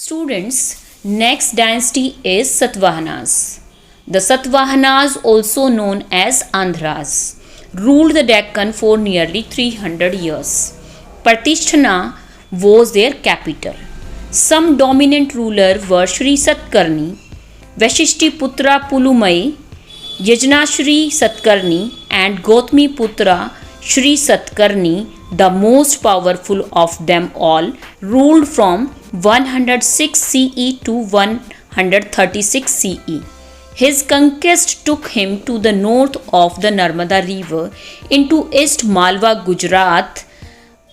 Students, next dynasty is Satavahanas. The Satavahanas, also known as Andhras, ruled the Deccan for nearly 300 years. Pratisthana was their capital. Some dominant rulers were Shri Satkarni, Vashishtiputra Pulumai, Yajnashri Satkarni, and Gautami Putra Shri Satkarni, the most powerful of them all, ruled from 106 CE to 136 CE. His conquest took him to the north of the Narmada river, into East Malwa, Gujarat,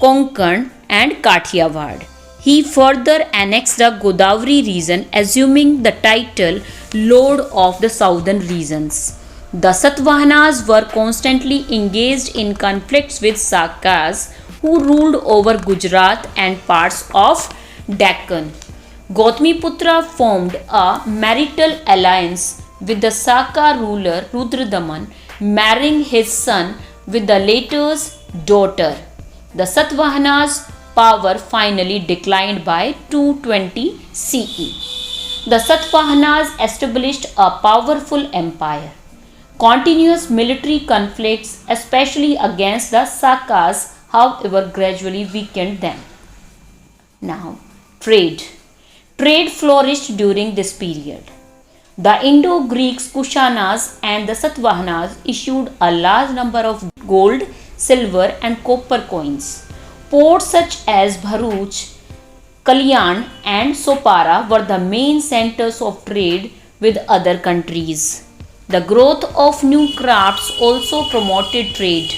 Konkan, and Kathiawad. He further annexed the Godavari region, assuming the title Lord of the Southern regions. The Satavahanas were constantly engaged in conflicts with Sakas, who ruled over Gujarat and parts of Deccan. Gautamiputra formed a marital alliance with the Saka ruler Rudradaman, marrying his son with the latter's daughter. The Satavahanas' power finally declined by 220 CE. The Satavahanas established a powerful empire. Continuous military conflicts, especially against the Sakas, however, gradually weakened them. Now, trade. Trade flourished during this period. The Indo-Greeks, Kushanas, and the Satavahanas issued a large number of gold, silver, and copper coins. Ports such as Bharuch, Kalyan, and Sopara were the main centers of trade with other countries. The growth of new crafts also promoted trade.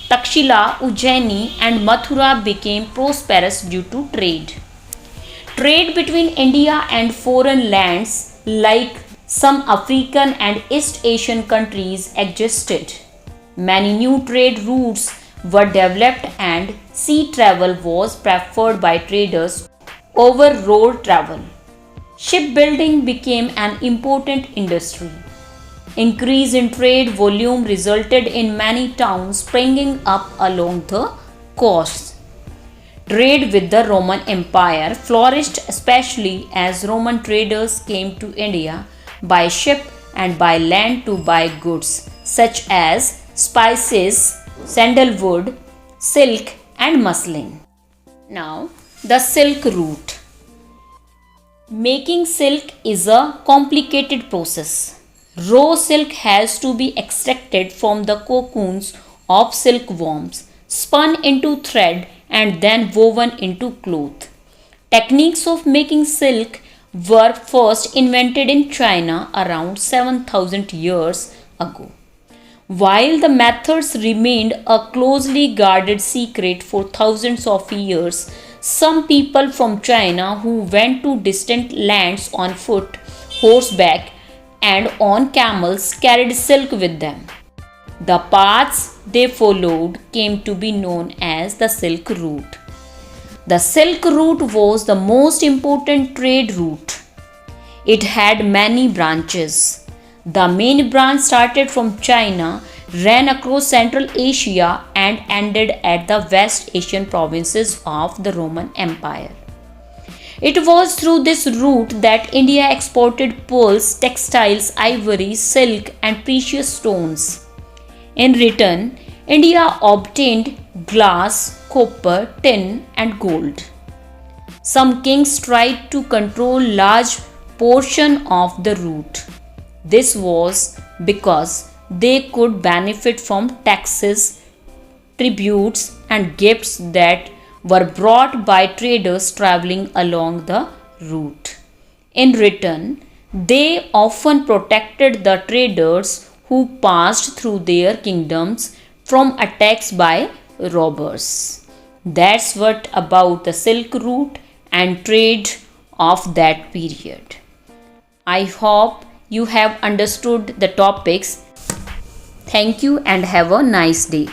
Takshila, Ujjaini, and Mathura became prosperous due to trade. Trade between India and foreign lands like some African and East Asian countries existed. Many new trade routes were developed and sea travel was preferred by traders over road travel. Shipbuilding became an important industry. Increase in trade volume resulted in many towns springing up along the coasts. Trade with the Roman Empire flourished, especially as Roman traders came to India by ship and by land to buy goods such as spices, sandalwood, silk, and muslin. Now, the Silk Route. Making silk is a complicated process. Raw silk has to be extracted from the cocoons of silkworms, spun into thread, and then woven into cloth. Techniques of making silk were first invented in China around 7,000 years ago. While the methods remained a closely guarded secret for thousands of years, some people from China who went to distant lands on foot, horseback, and on camels carried silk with them. The paths they followed came to be known as the Silk Route. The Silk Route was the most important trade route. It had many branches. The main branch started from China, ran across Central Asia, and ended at the West Asian provinces of the Roman Empire. It was through this route that India exported pearls, textiles, ivory, silk, and precious stones. In return, India obtained glass, copper, tin, and gold. Some kings tried to control large portion of the route. This was because they could benefit from taxes, tributes, and gifts that were brought by traders traveling along the route. In return, they often protected the traders who passed through their kingdoms from attacks by robbers. That's what about the Silk Route and trade of that period. I hope you have understood the topics. Thank you and have a nice day.